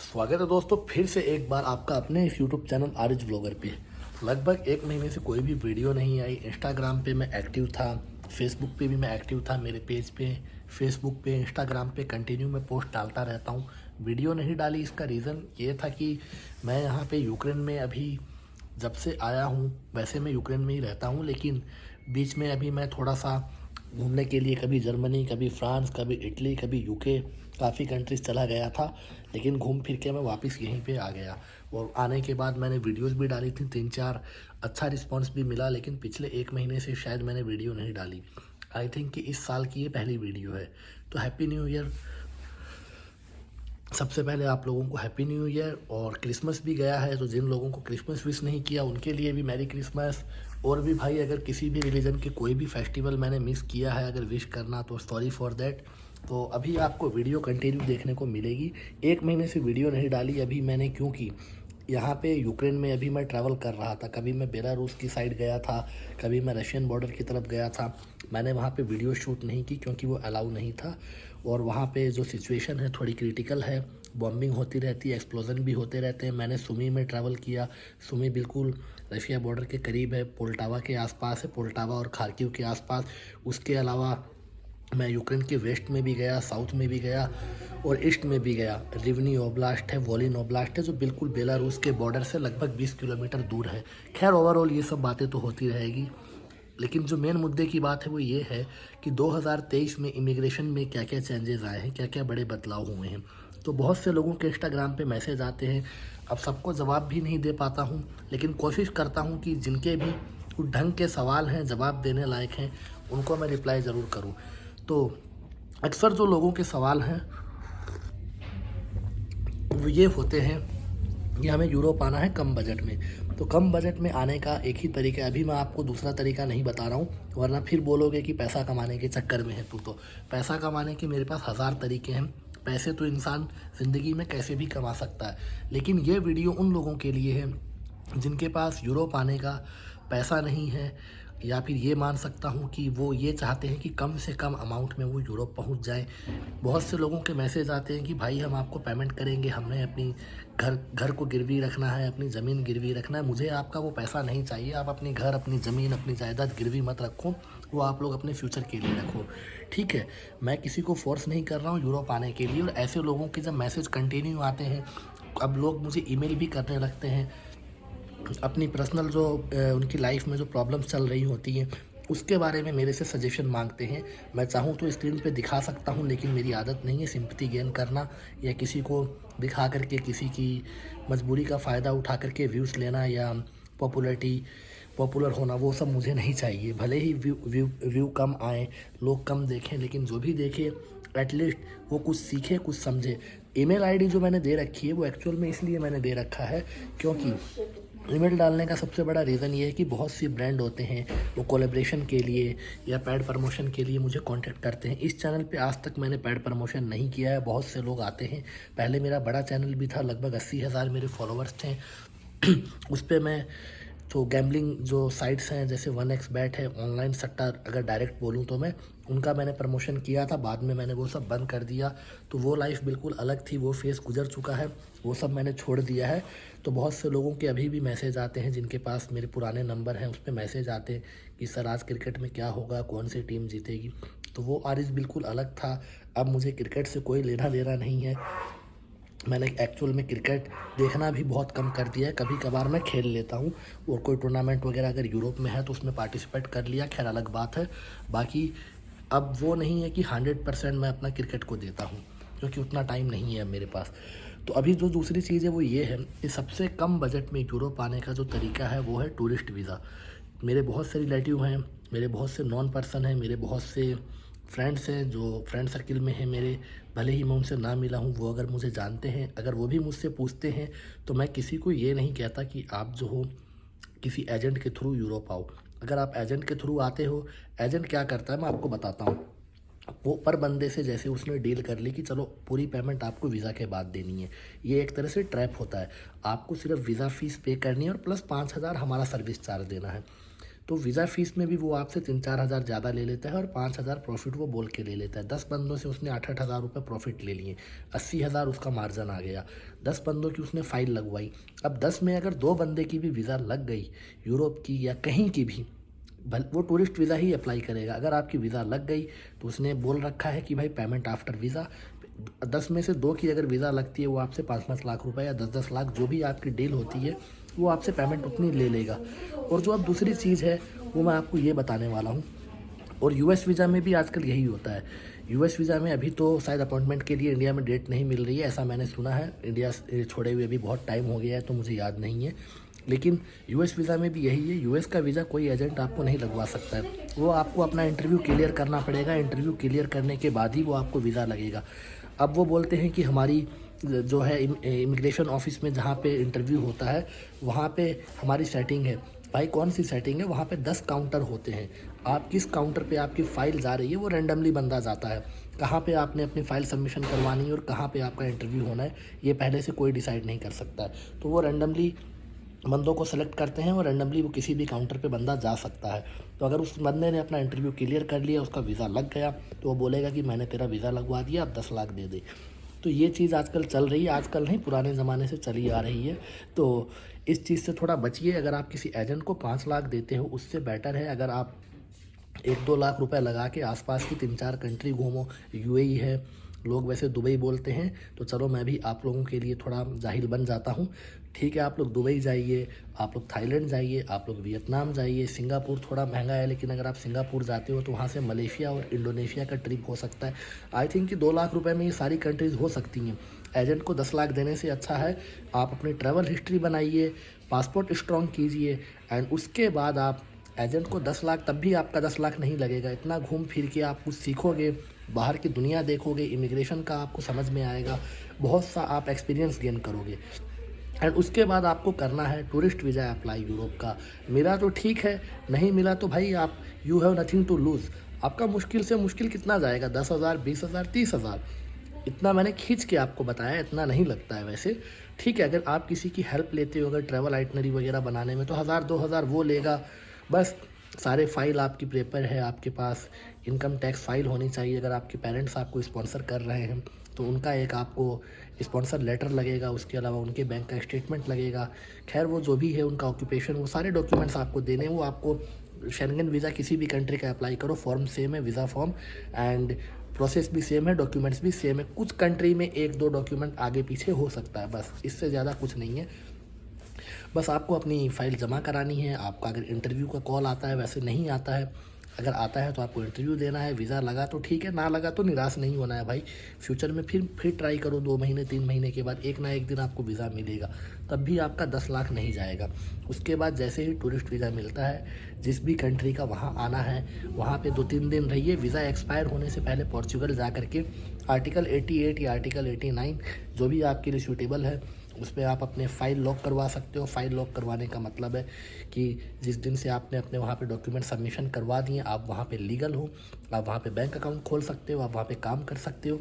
स्वागत है दोस्तों, फिर से एक बार आपका अपने इस यूट्यूब चैनल आरिज व्लॉगर पे। लगभग एक महीने से कोई भी वीडियो नहीं आई। इंस्टाग्राम पे मैं एक्टिव था, फेसबुक पे भी मैं एक्टिव था। मेरे पेज पे, फेसबुक पे, इंस्टाग्राम पे कंटिन्यू मैं पोस्ट डालता रहता हूँ। वीडियो नहीं डाली, इसका रीज़न ये था कि मैं यहाँ पे यूक्रेन में अभी जब से आया हूँ, वैसे मैं यूक्रेन में ही रहता हूँ, लेकिन बीच में अभी मैं थोड़ा सा घूमने के लिए कभी जर्मनी, कभी फ्रांस, कभी इटली, कभी यूके, काफ़ी कंट्रीज़ चला गया था। लेकिन घूम फिर के मैं वापस यहीं पे आ गया और आने के बाद मैंने वीडियोस भी डाली थी 3-4, अच्छा रिस्पांस भी मिला। लेकिन पिछले एक महीने से शायद मैंने वीडियो नहीं डाली। आई थिंक कि इस साल की ये पहली वीडियो है। तो हैप्पी न्यू ईयर। सबसे पहले आप लोगों को हैप्पी न्यू ईयर। और क्रिसमस भी गया है, तो जिन लोगों को क्रिसमस विश नहीं किया उनके लिए भी मैरी क्रिसमस। और भी भाई, अगर किसी भी रिलीजन के कोई भी फेस्टिवल मैंने मिस किया है अगर विश करना, तो सॉरी फॉर देट। तो अभी आपको वीडियो कंटिन्यू देखने को मिलेगी। एक महीने से वीडियो नहीं डाली अभी मैंने, क्योंकि यहाँ पे यूक्रेन में अभी मैं ट्रैवल कर रहा था। कभी मैं बेलारूस की साइड गया था, कभी मैं रशियन बॉर्डर की तरफ गया था। मैंने वहाँ पे वीडियो शूट नहीं की क्योंकि वो अलाउ नहीं था। और वहाँ पे जो सिचुएशन है थोड़ी क्रिटिकल है, बॉम्बिंग होती रहती है, एक्सप्लोजन भी होते रहते हैं। मैंने सुमी में ट्रैवल किया। सुमी बिल्कुल रशिया बॉर्डर के करीब है, पोल्टावा के आसपास है, पोल्टावा और खार्किव के आसपास। उसके अलावा मैं यूक्रेन के वेस्ट में भी गया, साउथ में भी गया और ईस्ट में भी गया। रिवनी ओब्लास्ट है, वोलिन ओब्लास्ट है, जो बिल्कुल बेलारूस के बॉर्डर से लगभग 20 किलोमीटर दूर है। खैर, ओवरऑल ये सब बातें तो होती रहेगी, लेकिन जो मेन मुद्दे की बात है वो ये है कि 2023 में इमिग्रेशन में क्या क्या चेंजेस आए हैं, क्या क्या बड़े बदलाव हुए हैं। तो बहुत से लोगों के इंस्टाग्राम पे मैसेज आते हैं। अब सबको जवाब भी नहीं दे पाता हूँ, लेकिन कोशिश करता हूँ कि जिनके भी कुछ ढंग के सवाल हैं, जवाब देने लायक हैं, उनको मैं रिप्लाई ज़रूर करूँ। तो अक्सर जो लोगों के सवाल हैं वो ये होते हैं कि हमें यूरोप आना है कम बजट में। तो कम बजट में आने का एक ही तरीका है। अभी मैं आपको दूसरा तरीका नहीं बता रहा हूँ, वरना फिर बोलोगे कि पैसा कमाने के चक्कर में है तू। तो पैसा कमाने के मेरे पास हज़ार तरीके हैं। पैसे तो इंसान ज़िंदगी में कैसे भी कमा सकता है, लेकिन ये वीडियो उन लोगों के लिए है जिनके पास यूरोप आने का पैसा नहीं है, या फिर ये मान सकता हूँ कि वो ये चाहते हैं कि कम से कम अमाउंट में वो यूरोप पहुँच जाए। बहुत से लोगों के मैसेज आते हैं कि भाई हम आपको पेमेंट करेंगे, हमें अपनी घर को गिरवी रखना है, अपनी ज़मीन गिरवी रखना है। मुझे आपका वो पैसा नहीं चाहिए। आप अपनी घर, अपनी ज़मीन, अपनी जायदाद गिरवी मत रखो, वो आप लोग अपने फ्यूचर के लिए रखो। ठीक है, मैं किसी को फोर्स नहीं कर रहा हूँ यूरोप आने के लिए। और ऐसे लोगों के जब मैसेज कंटिन्यू आते हैं, अब लोग मुझे ईमेल भी करने लगते हैं अपनी पर्सनल जो उनकी लाइफ में जो प्रॉब्लम्स चल रही होती हैं उसके बारे में मेरे से सजेशन मांगते हैं। मैं चाहूँ तो स्क्रीन पे दिखा सकता हूँ, लेकिन मेरी आदत नहीं है सिंपैथी गेन करना या किसी को दिखा करके किसी की मजबूरी का फ़ायदा उठा करके व्यूज़ लेना या पॉपुलर होना। वो सब मुझे नहीं चाहिए। भले ही व्यू कम आए, लोग कम देखें, लेकिन जो भी देखे एटलीस्ट वो कुछ सीखे, कुछ समझे। ईमेल आईडी जो मैंने दे रखी है वो एक्चुअल में इसलिए मैंने दे रखा है क्योंकि ईमेल डालने का सबसे बड़ा रीज़न ये है कि बहुत सी ब्रांड होते हैं, वो कोलैबोरेशन के लिए या पैड प्रमोशन के लिए मुझे कांटेक्ट करते हैं। इस चैनल पे आज तक मैंने पैड प्रमोशन नहीं किया है। बहुत से लोग आते हैं, पहले मेरा बड़ा चैनल भी था, लगभग 80,000 मेरे फॉलोअर्स थे। उस पर मैं तो गैम्बलिंग जो साइट्स हैं जैसे 1xBet है, ऑनलाइन सट्टा अगर डायरेक्ट बोलूँ तो मैं उनका मैंने प्रमोशन किया था। बाद में मैंने वो सब बंद कर दिया। तो वो लाइफ बिल्कुल अलग थी, वो फेस गुजर चुका है, वो सब मैंने छोड़ दिया है। तो बहुत से लोगों के अभी भी मैसेज आते हैं जिनके पास मेरे पुराने नंबर हैं, उस पर मैसेज आते हैं कि सर आज क्रिकेट में क्या होगा, कौन सी टीम जीतेगी। तो वो आरिज़ बिल्कुल अलग था। अब मुझे क्रिकेट से कोई लेना देना नहीं है। मैंने एक्चुअल में क्रिकेट देखना भी बहुत कम कर दिया है। कभी कभार मैं खेल लेता हूँ और कोई टूर्नामेंट वगैरह अगर यूरोप में है तो उसमें पार्टिसिपेट कर लिया, खैर अलग बात है। बाकी अब वो नहीं है कि 100% मैं अपना क्रिकेट को देता हूँ, क्योंकि उतना टाइम नहीं है मेरे पास। तो अभी जो दूसरी चीज़ है वो ये है कि सबसे कम बजट में यूरोप आने का जो तरीका है वो है टूरिस्ट वीज़ा। मेरे बहुत से रिलेटिव हैं, मेरे बहुत से नॉन पर्सन हैं, मेरे बहुत से फ्रेंड्स हैं जो फ्रेंड सर्किल में हैं मेरे, भले ही मैं उनसे ना मिला हूँ, वो अगर मुझे जानते हैं, अगर वो भी मुझसे पूछते हैं, तो मैं किसी को ये नहीं कहता कि आप जो हो किसी एजेंट के थ्रू यूरोप आओ। अगर आप एजेंट के थ्रू आते हो, एजेंट क्या करता है मैं आपको बताता हूँ। वो पर बंदे से जैसे उसने डील कर ली कि चलो पूरी पेमेंट आपको वीज़ा के बाद देनी है, ये एक तरह से ट्रैप होता है। आपको सिर्फ वीज़ा फ़ीस पे करनी है और प्लस 5,000 हमारा सर्विस चार्ज देना है। तो वीज़ा फ़ीस में भी वो आपसे 3-4 हज़ार ज़्यादा ले लेता है और 5 हज़ार प्रॉफिट वो बोल के ले लेता है। 10 बंदों से उसने 8-8 हज़ार रुपये प्रॉफिट ले लिए, 80 हज़ार उसका मार्जिन आ गया। 10 बंदों की उसने फ़ाइल लगवाई। अब 10 में अगर 2 बंदे की भी वीज़ा लग गई, यूरोप की या कहीं की भी, वो टूरिस्ट वीज़ा ही अप्लाई करेगा। अगर आपकी वीज़ा लग गई तो उसने बोल रखा है कि भाई पेमेंट आफ्टर वीज़ा। 10 में से 2 की अगर वीज़ा लगती है, वो आपसे 5-5 लाख रुपए या 10-10 लाख जो भी आपकी डील होती है, वो आपसे पेमेंट उतनी ले लेगा। और जो अब दूसरी चीज़ है वो मैं आपको ये बताने वाला हूँ। और यूएस वीज़ा में भी आजकल यही होता है। यूएस वीज़ा में अभी तो शायद अपॉइंटमेंट के लिए इंडिया में डेट नहीं मिल रही है, ऐसा मैंने सुना है। इंडिया छोड़े हुए भी बहुत टाइम हो गया है तो मुझे याद नहीं है। लेकिन यूएस वीज़ा में भी यही है, यूएस का वीज़ा कोई एजेंट आपको नहीं लगवा सकता है। वो आपको अपना इंटरव्यू क्लियर करना पड़ेगा, इंटरव्यू क्लियर करने के बाद ही वो आपको वीज़ा लगेगा। अब वो बोलते हैं कि हमारी जो है इमिग्रेशन ऑफिस में जहाँ पे इंटरव्यू होता है वहाँ पे हमारी सेटिंग है। भाई कौन सी सेटिंग है? वहाँ पे 10 काउंटर होते हैं। आप किस काउंटर पे आपकी फ़ाइल जा रही है वो रैंडमली बंदा जाता है। कहाँ पे आपने अपनी फ़ाइल सबमिशन करवानी है और कहाँ पे आपका इंटरव्यू होना है, ये पहले से कोई डिसाइड नहीं कर सकता है। तो वो रैंडमली बंदों को सेलेक्ट करते हैं और रैंडमली वो किसी भी काउंटर पे बंदा जा सकता है। तो अगर उस बंदे ने अपना इंटरव्यू क्लियर कर लिया, उसका वीज़ा लग गया, तो वो बोलेगा कि मैंने तेरा वीज़ा लगवा दिया, अब 10 लाख दे दे। तो ये चीज़ आजकल चल रही है, आजकल नहीं पुराने ज़माने से चली आ रही है। तो इस चीज़ से थोड़ा बचिए। अगर आप किसी एजेंट को 5 लाख देते हो, उससे बेटर है अगर आप 1-2 लाख रुपए लगा के आसपास की 3-4 कंट्री घूमो। यूएई है, लोग वैसे दुबई बोलते हैं, तो चलो मैं भी आप लोगों के लिए थोड़ा जाहिल बन जाता हूँ। ठीक है, आप लोग दुबई जाइए, आप लोग थाईलैंड जाइए, आप लोग वियतनाम जाइए। सिंगापुर थोड़ा महंगा है, लेकिन अगर आप सिंगापुर जाते हो तो वहाँ से मलेशिया और इंडोनेशिया का ट्रिप हो सकता है। आई थिंक कि 2 लाख रुपए में ये सारी कंट्रीज़ हो सकती हैं। एजेंट को 10 लाख देने से अच्छा है आप अपनी ट्रैवल हिस्ट्री बनाइए, पासपोर्ट स्ट्रॉन्ग कीजिए, एंड उसके बाद आप एजेंट को 10 लाख, तब भी आपका 10 लाख नहीं लगेगा। इतना घूम फिर के आप कुछ सीखोगे, बाहर की दुनिया देखोगे, इमिग्रेशन का आपको समझ में आएगा, बहुत सा आप एक्सपीरियंस गेन करोगे। एंड उसके बाद आपको करना है टूरिस्ट वीज़ा अप्लाई यूरोप का। मिला तो ठीक है, नहीं मिला तो भाई आप you have nothing to lose. आपका मुश्किल से मुश्किल कितना जाएगा? 10,000, 20,000, 30,000। इतना मैंने खींच के आपको बताया, इतना नहीं लगता है वैसे। ठीक है, अगर आप किसी की हेल्प लेते हो अगर ट्रैवल आइटनरी वगैरह बनाने में, तो 1,000-2,000 वो लेगा बस। सारे फाइल आपकी पेपर है आपके पास, इनकम टैक्स फाइल होनी चाहिए। अगर आपके पेरेंट्स आपको स्पॉन्सर कर रहे हैं तो उनका एक आपको स्पॉन्सर लेटर लगेगा, उसके अलावा उनके बैंक का स्टेटमेंट लगेगा। खैर वो जो भी है उनका ऑक्यूपेशन, वो सारे डॉक्यूमेंट्स आपको देने हैं। वो आपको शेंगन वीज़ा किसी भी कंट्री का अप्लाई करो, फॉर्म सेम है, वीज़ा फॉर्म, एंड प्रोसेस भी सेम है, डॉक्यूमेंट्स भी सेम है। कुछ कंट्री में 1-2 डॉक्यूमेंट आगे पीछे हो सकता है, बस इससे ज़्यादा कुछ नहीं है। बस आपको अपनी फ़ाइल जमा करानी है। आपका अगर इंटरव्यू का कॉल आता है, वैसे नहीं आता है, अगर आता है तो आपको इंटरव्यू देना है। वीज़ा लगा तो ठीक है, ना लगा तो निराश नहीं होना है भाई। फ्यूचर में फिर ट्राई करो, 2 महीने 3 महीने के बाद एक ना एक दिन आपको वीज़ा मिलेगा, तब भी आपका 10 लाख नहीं जाएगा। उसके बाद जैसे ही टूरिस्ट वीज़ा मिलता है, जिस भी कंट्री का वहाँ आना है, वहाँ पे 2-3 दिन रहिए। वीज़ा एक्सपायर होने से पहले पोर्चुगल जा करके आर्टिकल 88 या आर्टिकल 89 जो भी आपके लिए सूटेबल है, उसमें आप अपने फ़ाइल लॉक करवा सकते हो। फ़ाइल लॉक करवाने का मतलब है कि जिस दिन से आपने अपने वहाँ पे डॉक्यूमेंट सबमिशन करवा दिए, आप वहाँ पे लीगल हो, आप वहाँ पे बैंक अकाउंट खोल सकते हो, आप वहाँ पे काम कर सकते हो।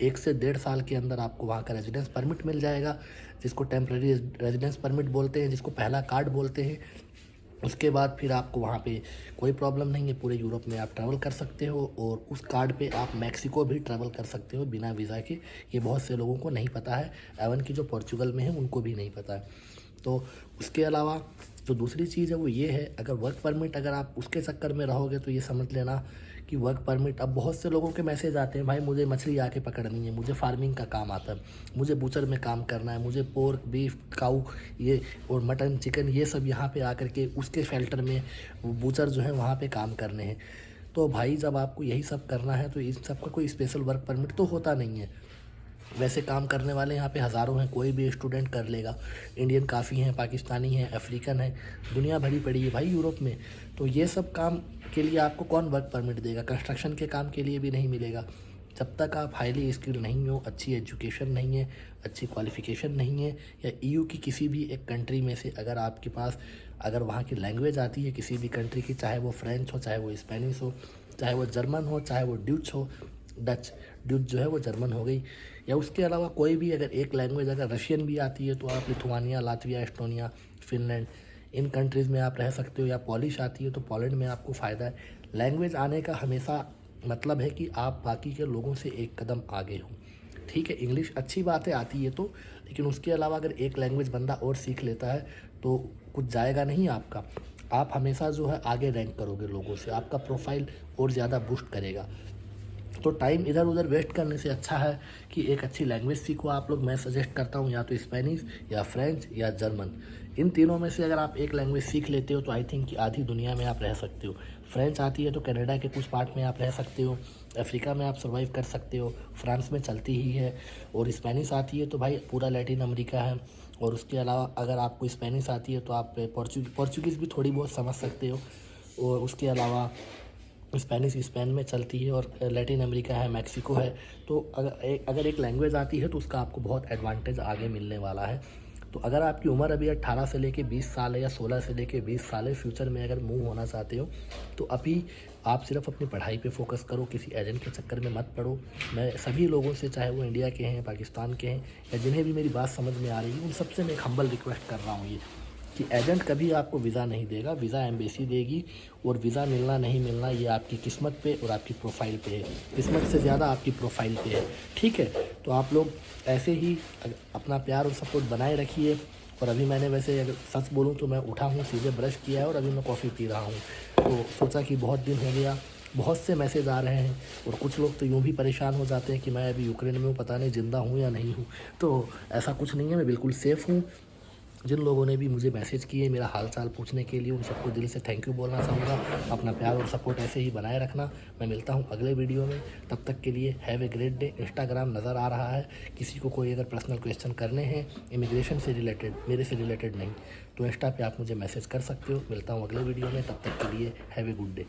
1 से 1.5 साल के अंदर आपको वहाँ का रेजिडेंस परमिट मिल जाएगा, जिसको टेम्प्रेरी रेजिडेंस परमिट बोलते हैं, जिसको पहला कार्ड बोलते हैं। उसके बाद फिर आपको वहाँ पे कोई प्रॉब्लम नहीं है, पूरे यूरोप में आप ट्रैवल कर सकते हो, और उस कार्ड पे आप मैक्सिको भी ट्रैवल कर सकते हो बिना वीज़ा के। ये बहुत से लोगों को नहीं पता है, एवन कि जो पोर्चुगल में है उनको भी नहीं पता है। तो उसके अलावा जो दूसरी चीज़ है वो ये है, अगर वर्क परमिट अगर आप उसके चक्कर में रहोगे तो ये समझ लेना कि वर्क परमिट, अब बहुत से लोगों के मैसेज आते हैं, भाई मुझे मछली आके पकड़नी है, मुझे फार्मिंग का काम आता है, मुझे बूचर में काम करना है, मुझे पोर्क, बीफ, काऊ ये और मटन, चिकन ये सब यहाँ पे आकर के उसके शेल्टर में बूचर जो है वहाँ पे काम करने हैं। तो भाई जब आपको यही सब करना है तो इन सब का कोई स्पेशल वर्क परमिट तो होता नहीं है। वैसे काम करने वाले यहाँ पे हज़ारों हैं, कोई भी स्टूडेंट कर लेगा। इंडियन काफ़ी हैं, पाकिस्तानी हैं, अफ्रीकन है, दुनिया भरी पड़ी है भाई यूरोप में। तो ये सब काम के लिए आपको कौन वर्क परमिट देगा? कंस्ट्रक्शन के काम के लिए भी नहीं मिलेगा। जब तक आप हाईली स्किल्ड नहीं हो, अच्छी एजुकेशन नहीं है, अच्छी क्वालिफ़िकेशन नहीं है, या ईयू की किसी भी एक कंट्री में से अगर आपके पास अगर वहाँ की लैंग्वेज आती है किसी भी कंट्री की, चाहे वो फ्रेंच हो, चाहे वो स्पेनिश हो, चाहे वो जर्मन हो, चाहे वो ड्यूच हो, डच ड्यूच जो है वो जर्मन हो गई, या उसके अलावा कोई भी अगर एक लैंग्वेज अगर रशियन भी आती है, तो आप लिथुआनिया, लातविया, एस्टोनिया, फिनलैंड इन कंट्रीज़ में आप रह सकते हो, या पॉलिश आती है तो पोलैंड में आपको फ़ायदा है। लैंग्वेज आने का हमेशा मतलब है कि आप बाकी के लोगों से एक कदम आगे हो। ठीक है, इंग्लिश अच्छी बात है आती है तो, लेकिन उसके अलावा अगर एक लैंग्वेज बंदा और सीख लेता है तो कुछ जाएगा नहीं आपका। आप हमेशा जो है आगे रैंक करोगे लोगों से, आपका प्रोफाइल और ज़्यादा बूस्ट करेगा। तो टाइम इधर उधर वेस्ट करने से अच्छा है कि एक अच्छी लैंग्वेज सीखो आप लोग। मैं सजेस्ट करता हूँ या तो स्पेनिश या फ्रेंच या जर्मन, इन तीनों में से अगर आप एक लैंग्वेज सीख लेते हो तो आई थिंक कि आधी दुनिया में आप रह सकते हो। फ्रेंच आती है तो कनाडा के कुछ पार्ट में आप रह सकते हो, अफ्रीका में आप सर्वाइव कर सकते हो, फ्रांस में चलती ही है। और स्पेनिश आती है तो भाई पूरा लैटिन अमेरिका है। और उसके अलावा अगर आपको स्पेनिश आती है तो आप पोर्चुगीज़ भी थोड़ी बहुत समझ सकते हो। और उसके अलावा स्पेनिश स्पेन में चलती है, और लैटिन अमेरिका है, मैक्सिको है। तो अगर एक लैंग्वेज आती है तो उसका आपको बहुत एडवांटेज आगे मिलने वाला है। तो अगर आपकी उम्र अभी 18 से लेके 20 साल है या 16 से लेके 20 साल है, फ्यूचर में अगर मूव होना चाहते हो तो अभी आप सिर्फ अपनी पढ़ाई पे फोकस करो, किसी एजेंट के चक्कर में मत पड़ो। मैं सभी लोगों से, चाहे वो इंडिया के हैं, पाकिस्तान के हैं, या जिन्हें भी मेरी बात समझ में आ रही है, उन सबसे मैं एक हम्बल रिक्वेस्ट कर रहा हूँ ये, कि एजेंट कभी आपको वीज़ा नहीं देगा, वीज़ा एम्बेसी देगी। और वीज़ा मिलना नहीं मिलना ये आपकी किस्मत पे और आपकी प्रोफाइल पे है, किस्मत से ज़्यादा आपकी प्रोफाइल पे है। ठीक है, तो आप लोग ऐसे ही अपना प्यार और सपोर्ट बनाए रखिए। और अभी मैंने, वैसे अगर सच बोलूँ तो मैं उठा हूँ, सीधे ब्रश किया है और अभी मैं कॉफ़ी पी रहा हूँ। तो सोचा कि बहुत दिन हो गया, बहुत से मैसेज आ रहे हैं, और कुछ लोग तो यूँ भी परेशान हो जाते हैं कि मैं अभी यूक्रेन में हूँ, पता नहीं ज़िंदा हूँ या नहीं हूँ। तो ऐसा कुछ नहीं है, मैं बिल्कुल सेफ़ हूँ। जिन लोगों ने भी मुझे मैसेज किए मेरा हाल चाल पूछने के लिए, उन सबको दिल से थैंक यू बोलना चाहूँगा। अपना प्यार और सपोर्ट ऐसे ही बनाए रखना। मैं मिलता हूँ अगले वीडियो में, तब तक के लिए have a great day. Instagram नज़र आ रहा है, किसी को कोई अगर पर्सनल क्वेश्चन करने हैं इमिग्रेशन से रिलेटेड, मेरे से रिलेटेड नहीं, तो इंस्टा पे आप मुझे मैसेज कर सकते हो। मिलता हूँ अगले वीडियो में, तब तक के लिए हैव ए गुड डे।